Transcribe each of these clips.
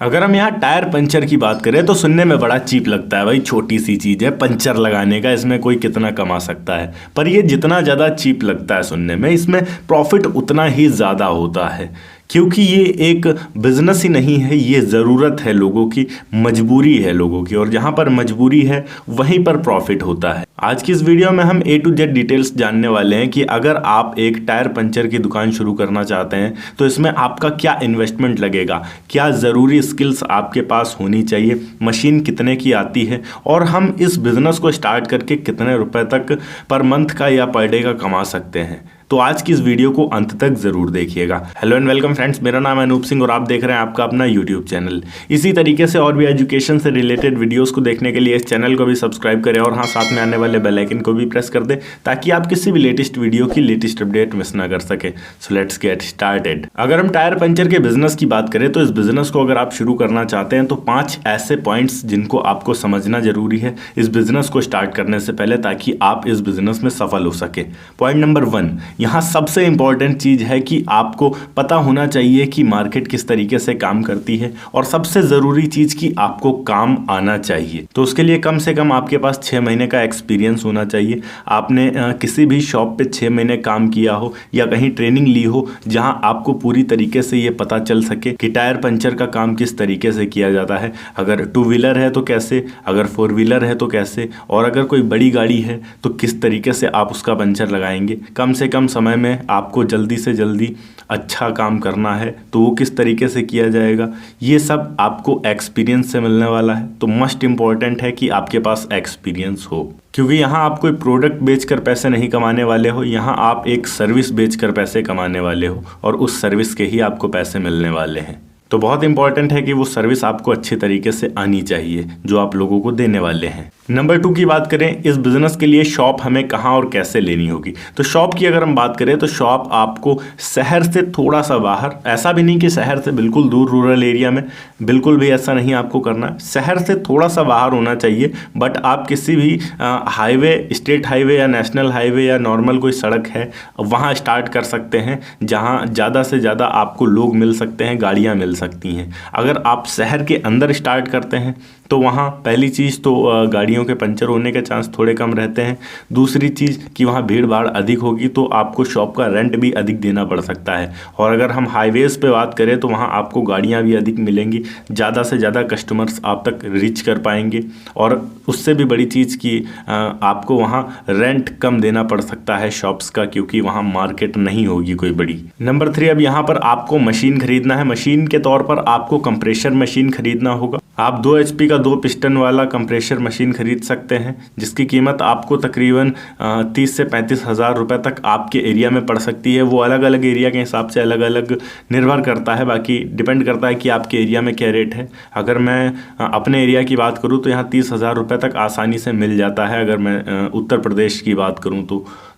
अगर हम यहाँ टायर पंचर की बात करें तो सुनने में बड़ा चीप लगता है, भाई छोटी सी चीज़ है पंचर लगाने का, इसमें कोई कितना कमा सकता है। पर ये जितना ज़्यादा चीप लगता है सुनने में, इसमें प्रॉफिट उतना ही ज़्यादा होता है, क्योंकि ये एक बिजनेस ही नहीं है, ये ज़रूरत है लोगों की, मजबूरी है लोगों की, और जहाँ पर मजबूरी है वहीं पर प्रॉफिट होता है। आज की इस वीडियो में हम A to Z डिटेल्स जानने वाले हैं कि अगर आप एक टायर पंचर की दुकान शुरू करना चाहते हैं तो इसमें आपका क्या इन्वेस्टमेंट लगेगा, क्या ज़रूरी स्किल्स आपके पास होनी चाहिए, मशीन कितने की आती है, और हम इस बिज़नेस को स्टार्ट करके कितने रुपए तक पर मंथ का या पर डे का कमा सकते हैं। तो आज की इस वीडियो को अंत तक जरूर देखिएगा। हेलो एंड वेलकम फ्रेंड्स, मेरा नाम है अनूप सिंह और आप देख रहे हैं आपका अपना यूट्यूब चैनल। इसी तरीके से और भी एजुकेशन से रिलेटेड वीडियोस को देखने के लिए इस चैनल को भी सब्सक्राइब करें और हाँ, साथ में आने वाले बेल आइकन को भी प्रेस कर दें ताकि आप किसी भी लेटेस्ट वीडियो की लेटेस्ट अपडेट मिस ना कर सके। So let's get started. अगर हम टायर पंचर के बिजनेस की बात करें तो इस बिजनेस को अगर आप शुरू करना चाहते हैं तो 5 ऐसे पॉइंट्स जिनको आपको समझना जरूरी है इस बिजनेस को स्टार्ट करने से पहले, ताकि आप इस बिजनेस में सफल हो सके। पॉइंट नंबर 1, यहाँ सबसे इंपॉर्टेंट चीज है कि आपको पता होना चाहिए कि मार्केट किस तरीके से काम करती है, और सबसे जरूरी चीज कि आपको काम आना चाहिए। तो उसके लिए कम से कम आपके पास 6 महीने का एक्सपीरियंस होना चाहिए। आपने किसी भी शॉप पे 6 महीने काम किया हो या कहीं ट्रेनिंग ली हो जहां आपको पूरी तरीके से ये पता चल सके कि टायर पंचर का काम किस तरीके से किया जाता है। अगर 2 व्हीलर है तो कैसे, अगर 4 व्हीलर है तो कैसे, और अगर कोई बड़ी गाड़ी है तो किस तरीके से आप उसका पंचर लगाएंगे। कम से कम समय में आपको जल्दी से जल्दी अच्छा काम करना है तो वो किस तरीके से किया जाएगा, ये सब आपको एक्सपीरियंस से मिलने वाला है। तो मस्ट इम्पॉर्टेंट है कि आपके पास एक्सपीरियंस हो, क्योंकि यहाँ आप कोई प्रोडक्ट बेचकर पैसे नहीं कमाने वाले हो, यहाँ आप एक सर्विस बेचकर पैसे कमाने वाले हो, और उस सर्विस के ही आपको पैसे मिलने वाले हैं। तो बहुत इंपॉर्टेंट है कि वो सर्विस आपको अच्छे तरीके से आनी चाहिए जो आप लोगों को देने वाले हैं। नंबर 2 की बात करें, इस बिजनेस के लिए शॉप हमें कहाँ और कैसे लेनी होगी। तो शॉप की अगर हम बात करें तो शॉप आपको शहर से थोड़ा सा बाहर, ऐसा भी नहीं कि शहर से बिल्कुल दूर रूरल एरिया में, बिल्कुल भी ऐसा नहीं आपको करना है। शहर से थोड़ा सा बाहर होना चाहिए, बट आप किसी भी हाईवे, स्टेट हाईवे या नेशनल हाईवे या नॉर्मल कोई सड़क है वहाँ स्टार्ट कर सकते हैं, जहाँ ज़्यादा से ज़्यादा आपको लोग मिल सकते हैं, गाड़ियाँ मिल सकती हैं। अगर आप शहर के अंदर स्टार्ट करते हैं तो वहाँ पहली चीज़ तो गाड़ियों के पंचर होने के चांस थोड़े कम रहते हैं। दूसरी चीज़ कि वहाँ भीड़ भाड़ अधिक होगी तो आपको शॉप का रेंट भी अधिक देना पड़ सकता है। और अगर हम हाईवेज़ पे बात करें तो वहाँ आपको गाड़ियाँ भी अधिक मिलेंगी, ज़्यादा से ज़्यादा कस्टमर्स आप तक रीच कर पाएंगे, और उससे भी बड़ी चीज़ कि आपको वहाँ रेंट कम देना पड़ सकता है शॉप्स का, क्योंकि वहाँ मार्केट नहीं होगी कोई बड़ी। नंबर 3, अब यहाँ पर आपको मशीन खरीदना है। मशीन के तौर पर आपको कंप्रेशर मशीन खरीदना होगा। आप 2 HP का 2 पिस्टन वाला कंप्रेशर मशीन खरीद सकते हैं, जिसकी कीमत आपको तकरीबन 30 से 35 हज़ार रुपये तक आपके एरिया में पड़ सकती है। वो अलग अलग एरिया के हिसाब से अलग अलग निर्भर करता है, बाकी डिपेंड करता है कि आपके एरिया में क्या रेट है। अगर मैं अपने एरिया की बात करूँ तो यहाँ 30 हज़ार रुपये तक आसानी से मिल जाता है। अगर मैं उत्तर प्रदेश की बात करूँ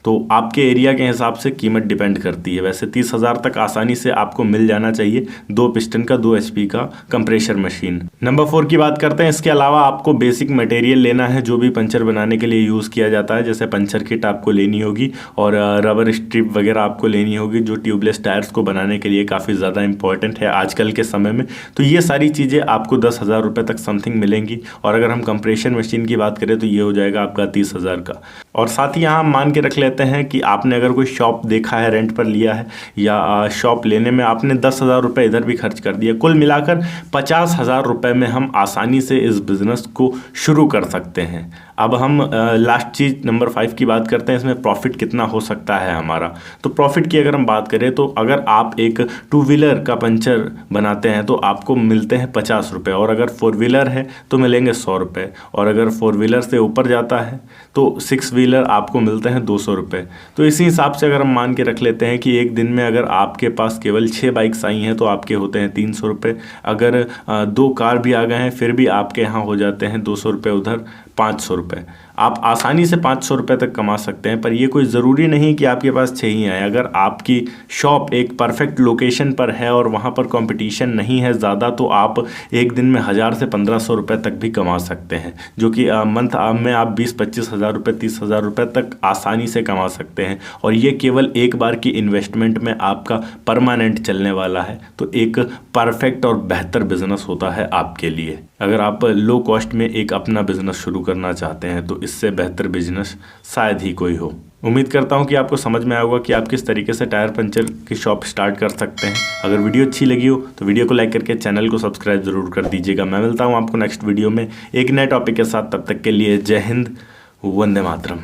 तो आपके एरिया के हिसाब से कीमत डिपेंड करती है। वैसे 30 हज़ार तक आसानी से आपको मिल जाना चाहिए 2 पिस्टन का 2 HP का कंप्रेशर मशीन। नंबर 4 की बात करते हैं। इसके अलावा आपको बेसिक मटेरियल लेना है जो भी पंचर बनाने के लिए यूज़ किया जाता है, जैसे पंचर किट आपको लेनी होगी, और रबर स्ट्रिप वगैरह आपको लेनी होगी जो ट्यूबलेस टायर्स को बनाने के लिए काफ़ी ज़्यादा इंपॉर्टेंट है आजकल के समय में। तो ये सारी चीज़ें आपको 10 हज़ार रुपये तक समथिंग मिलेंगी, और अगर हम कंप्रेशर मशीन की बात करें तो ये हो जाएगा आपका 30 हज़ार का। और साथ ही यहाँ मान के रख लेते हैं कि आपने अगर कोई शॉप देखा है, रेंट पर लिया है, या शॉप लेने में आपने 10 हज़ार रुपये इधर भी खर्च कर दिया, कुल मिलाकर 50 हज़ार रुपये में हम आसानी से इस बिज़नेस को शुरू कर सकते हैं। अब हम लास्ट चीज़ नंबर 5 की बात करते हैं, इसमें प्रॉफिट कितना हो सकता है हमारा। तो प्रॉफिट की अगर हम बात करें तो अगर आप एक 2 व्हीलर का पंचर बनाते हैं तो आपको मिलते हैं 50 रुपये, और अगर 4 व्हीलर है तो मिलेंगे 100 रुपये, और अगर 4 व्हीलर से ऊपर जाता है तो 6 व्हीलर आपको मिलते हैं 200 रुपये। तो इसी हिसाब से अगर हम मान के रख लेते हैं कि एक दिन में अगर आपके पास केवल 6 बाइक्स आई हैं तो आपके होते हैं 300 रुपये। अगर 2 कार भी आ गए हैं फिर भी आपके यहाँ हो जाते हैं 200 रुपये, उधर 500 रुपये। आप आसानी से 500 रुपये तक कमा सकते हैं। पर ये कोई ज़रूरी नहीं कि आपके पास 6 ही आए। अगर आपकी शॉप एक परफेक्ट लोकेशन पर है और वहाँ पर कंपटीशन नहीं है ज़्यादा, तो आप एक दिन में 1000 से 1500 रुपये तक भी कमा सकते हैं, जो कि मंथ में आप 20-25 हज़ार रुपये, 30 हज़ार रुपये तक आसानी से कमा सकते हैं। और ये केवल एक बार की इन्वेस्टमेंट में आपका परमानेंट चलने वाला है। तो एक परफेक्ट और बेहतर बिजनेस होता है आपके लिए। अगर आप लो कॉस्ट में एक अपना बिजनेस शुरू करना चाहते हैं तो इससे बेहतर बिजनेस शायद ही कोई हो। उम्मीद करता हूं कि आपको समझ में आया होगा कि आप किस तरीके से टायर पंचर की शॉप स्टार्ट कर सकते हैं। अगर वीडियो अच्छी लगी हो तो वीडियो को लाइक करके चैनल को सब्सक्राइब जरूर कर दीजिएगा। मैं मिलता हूं आपको नेक्स्ट वीडियो में एक नए टॉपिक के साथ। तब तक के लिए जय हिंद, वंदे मातरम।